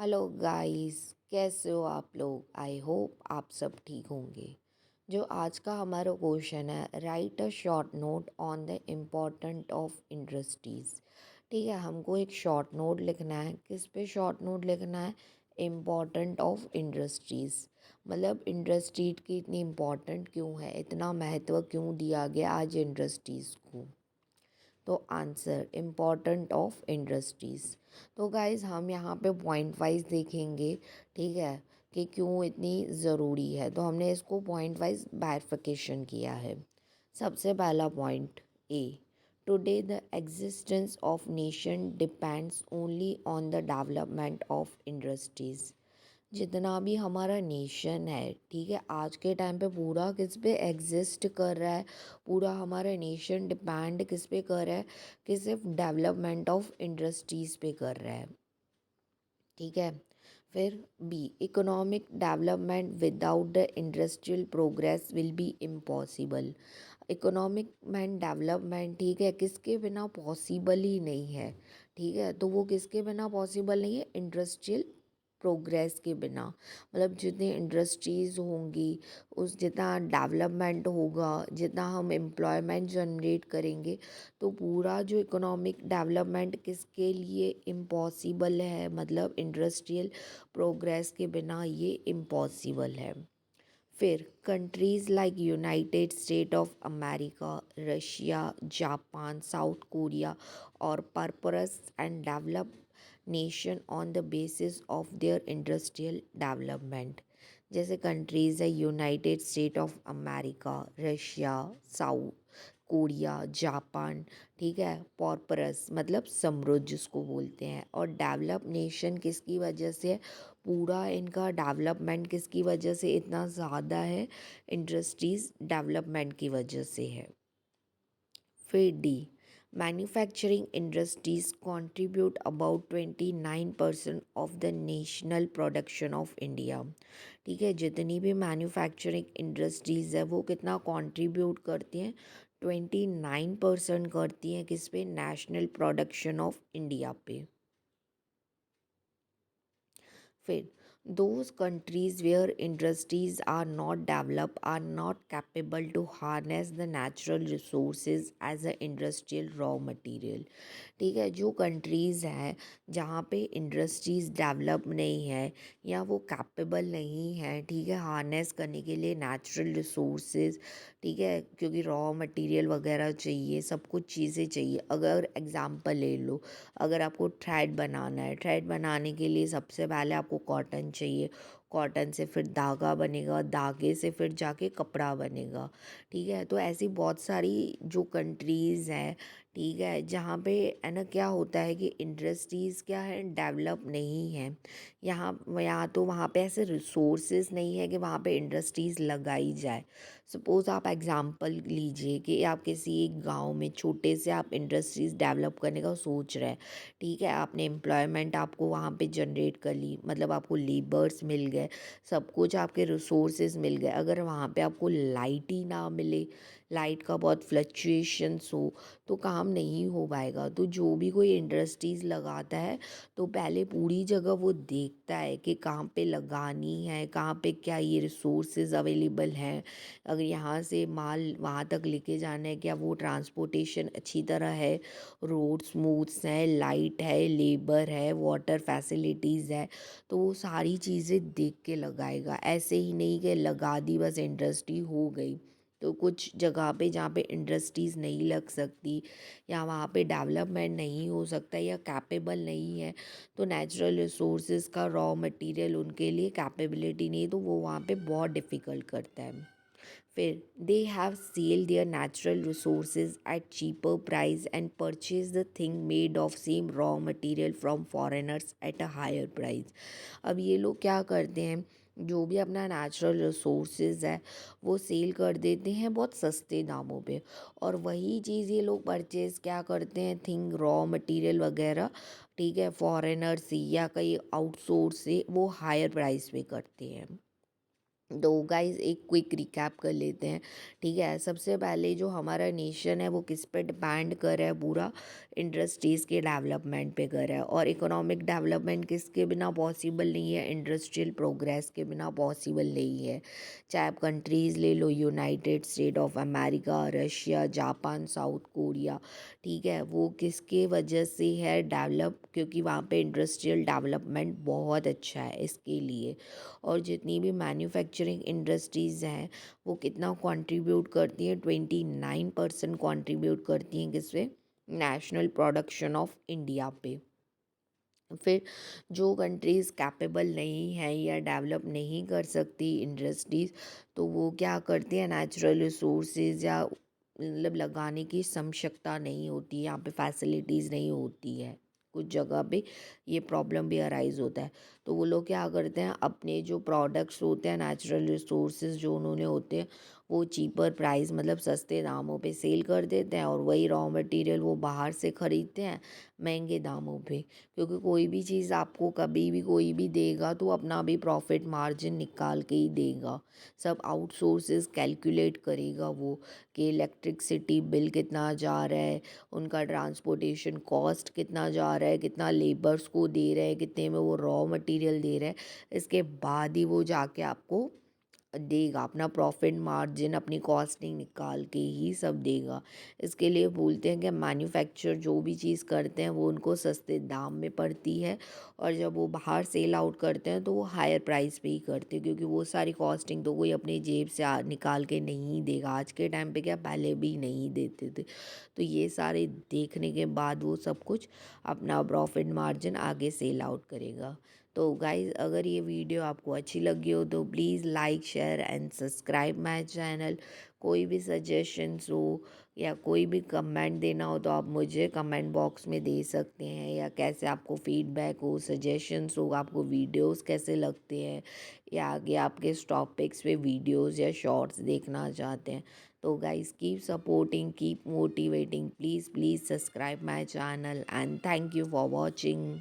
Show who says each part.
Speaker 1: Hello guys, कैसे हो आप लोग। आई होप आप सब ठीक होंगे। जो आज का हमारा क्वेश्चन है, right a short note on the important of industries. ठीक है, हमको एक शॉर्ट नोट लिखना है। किस पे शॉर्ट नोट लिखना है? Important of industries. मतलब इंडस्ट्री की इतनी इम्पोर्टेंट क्यों है, इतना महत्व क्यों दिया गया आज इंडस्ट्रीज़ को। तो आंसर इम्पॉर्टेंट ऑफ इंडस्ट्रीज़। तो गाइज़ हम यहाँ पे पॉइंट वाइज देखेंगे, ठीक है, कि क्यों इतनी ज़रूरी है। तो हमने इसको पॉइंट वाइज बाइफर्केशन किया है। सबसे पहला point A, today the existence of nation depends only on the development of industries. जितना भी हमारा नेशन है, ठीक है, आज के टाइम पे पूरा किस पे एग्जिस्ट कर रहा है, पूरा हमारा नेशन डिपेंड किस पे कर रहा है, कि सिर्फ डेवलपमेंट ऑफ इंडस्ट्रीज़ पे कर रहा है। ठीक है। फिर B, economic development without the industrial progress will be impossible. Economic development, ठीक है, किसके बिना पॉसिबल ही नहीं है। ठीक है, तो वो किसके बिना पॉसिबल नहीं है? इंडस्ट्रियल प्रोग्रेस के बिना। मतलब जितनी इंडस्ट्रीज़ होंगी, उस जितना डेवलपमेंट होगा, जितना हम एम्प्लॉयमेंट जनरेट करेंगे, तो पूरा जो इकोनॉमिक डेवलपमेंट किसके लिए इम्पॉसिबल है, मतलब इंडस्ट्रियल प्रोग्रेस के बिना ये इम्पॉसिबल है। फिर countries like United State of America, Russia, Japan, South Korea और prosperous and develop nation on the basis of their industrial development. जैसे कंट्रीज़ है United State of America, Russia, South Korea, Japan, ठीक है, पॉरपरस मतलब समृद्ध जिसको बोलते हैं, और डेवलप नेशन किसकी वजह से है? पूरा इनका डेवलपमेंट किसकी वजह से इतना ज़्यादा है? इंडस्ट्रीज़ डेवलपमेंट की वजह से है। फिर D, manufacturing industries contribute about 29% of the national production of India. ठीक है, जितनी भी मैन्युफैक्चरिंग इंडस्ट्रीज़ है वो कितना कंट्रीब्यूट करती हैं? 29% करती हैं किस पे? नेशनल प्रोडक्शन ऑफ इंडिया पे। फिर those countries where industries are not developed are not capable to harness the natural resources as a industrial raw material। ठीक है, जो कंट्रीज़ हैं जहाँ पे इंडस्ट्रीज़ डेवलप नहीं है या वो कैपेबल नहीं है, ठीक है, हार्नेस करने के लिए नेचुरल रिसोर्सेज, ठीक है, क्योंकि रॉ मटेरियल वगैरह चाहिए, सब कुछ चीज़ें चाहिए। अगर एग्जांपल ले लो, अगर आपको थ्रेड बनाना है, थ्रेड बनाने के लिए सबसे पहले आपको कॉटन चाहिए, कॉटन से फिर धागा बनेगा, धागे से फिर जाके कपड़ा बनेगा। ठीक है, तो ऐसी बहुत सारी जो कंट्रीज़ हैं, ठीक है, जहाँ पे है ना क्या होता है कि इंडस्ट्रीज़ क्या है, डेवलप नहीं है। यहाँ तो वहाँ पे ऐसे रिसोर्सेज नहीं है कि वहाँ पे इंडस्ट्रीज़ लगाई जाए। सपोज़ आप एग्ज़ाम्पल लीजिए कि आप किसी एक गांव में छोटे से आप इंडस्ट्रीज़ डेवलप करने का सोच रहे हैं। ठीक है, आपने एम्प्लॉयमेंट आपको वहाँ पे जनरेट कर ली, मतलब आपको लेबर्स मिल गए, सब कुछ आपके रिसोर्सेज मिल गए। अगर वहाँ पे आपको लाइट ही ना मिले, लाइट का बहुत फ्लक्चुएशंस हो, तो काम नहीं हो पाएगा। तो जो भी कोई इंडस्ट्रीज़ लगाता है तो पहले पूरी जगह वो देखता है कि कहाँ पे लगानी है, कहाँ पे क्या ये रिसोर्सेज अवेलेबल हैं, अगर यहाँ से माल वहाँ तक लेके जाना है, क्या वो ट्रांसपोर्टेशन अच्छी तरह है, रोड स्मूथ्स हैं, लाइट है, लेबर है, वाटर फैसिलिटीज़ है। तो वो सारी चीज़ें देख के लगाएगा, ऐसे ही नहीं कि लगा दी बस इंडस्ट्री हो गई। तो कुछ जगह पे जहाँ पे इंडस्ट्रीज़ नहीं लग सकती या वहाँ पे डेवलपमेंट नहीं हो सकता या कैपेबल नहीं है, तो नेचुरल रिसोर्सेज का रॉ मटेरियल उनके लिए कैपेबिलिटी नहीं है, तो वो वहाँ पे बहुत डिफ़िकल्ट करता है। फिर they have sell their natural resources at cheaper price and purchase the thing made of same raw material from foreigners at a higher price. अब ये लोग क्या करते हैं, जो भी अपना नेचुरल रिसोर्सेज है वो सेल कर देते हैं बहुत सस्ते दामों पे, और वही चीज़ ये लोग परचेज क्या करते हैं, थिंग रॉ मटेरियल वगैरह, ठीक है, फॉरेनर से या कहीं आउटसोर्स से वो हायर प्राइस पे करते हैं। तो गाइस एक क्विक रिकैप कर लेते हैं। ठीक है, सबसे पहले जो हमारा नेशन है वो किस पे डिपेंड कर रहा है, पूरा इंडस्ट्रीज़ के डेवलपमेंट पे कर रहा है। और इकोनॉमिक डेवलपमेंट किसके बिना पॉसिबल नहीं है, इंडस्ट्रियल प्रोग्रेस के बिना पॉसिबल नहीं है। चाहे आप कंट्रीज़ ले लो, United State of America, Russia, Japan, South Korea. ठीक है, वो किसके वजह से है डेवलप, क्योंकि वहाँ पे इंडस्ट्रियल डेवलपमेंट बहुत अच्छा है इसके लिए। और जितनी भी मैन्युफैक्चरिंग इंडस्ट्रीज़ हैं वो कितना कंट्रीब्यूट करती हैं, 29% कंट्रीब्यूट करती हैं किस पे, नेशनल प्रोडक्शन ऑफ इंडिया पे। फिर जो कंट्रीज़ कैपेबल नहीं है या डेवलप नहीं कर सकती इंडस्ट्रीज़, तो वो क्या करती है, नेचुरल रिसोर्सेज या मतलब लगाने की समक्षमता नहीं होती, यहाँ पे फैसिलिटीज़ नहीं होती है। कुछ जगह पे ये प्रॉब्लम भी अराइज होता है। तो वो लोग क्या करते हैं, अपने जो प्रोडक्ट्स होते हैं, नेचुरल रिसोर्सेज जो उन्होंने होते हैं, वो चीपर प्राइस मतलब सस्ते दामों पे सेल कर देते हैं, और वही रॉ मटेरियल वो बाहर से ख़रीदते हैं महंगे दामों पे। क्योंकि कोई भी चीज़ आपको कभी भी कोई भी देगा तो अपना भी प्रॉफिट मार्जिन निकाल के ही देगा। सब आउटसोर्सेज कैलकुलेट करेगा वो, कि इलेक्ट्रिसिटी बिल कितना जा रहा है, उनका ट्रांसपोर्टेशन कॉस्ट कितना जा रहा है, कितना लेबर्स को दे रहे हैं, कितने में वो रॉ मटेरियल दे रहे हैं। इसके बाद ही वो जाके आपको देगा, अपना प्रॉफिट मार्जिन अपनी कॉस्टिंग निकाल के ही सब देगा। इसके लिए बोलते हैं कि मैन्युफैक्चर जो भी चीज़ करते हैं वो उनको सस्ते दाम में पड़ती है, और जब वो बाहर सेल आउट करते हैं तो वो हायर प्राइस पे ही करते हैं, क्योंकि वो सारी कॉस्टिंग तो कोई अपनी जेब से निकाल के नहीं देगा। आज के टाइम पे क्या, पहले भी नहीं देते थे। तो ये सारे देखने के बाद वो सब कुछ अपना प्रॉफिट मार्जिन आगे सेल आउट करेगा। तो गाइज़, अगर ये वीडियो आपको अच्छी लगी हो तो please like, share and subscribe my channel. कोई भी सजेशंस हो या कोई भी कमेंट देना हो तो आप मुझे कमेंट बॉक्स में दे सकते हैं, या कैसे आपको फीडबैक हो, सजेशंस हो, आपको वीडियोस कैसे लगते हैं, या आगे आप किस टॉपिक्स पे वीडियोस या शॉर्ट्स देखना चाहते हैं। तो guys, keep supporting, keep motivating, please please subscribe my channel, and thank you for watching.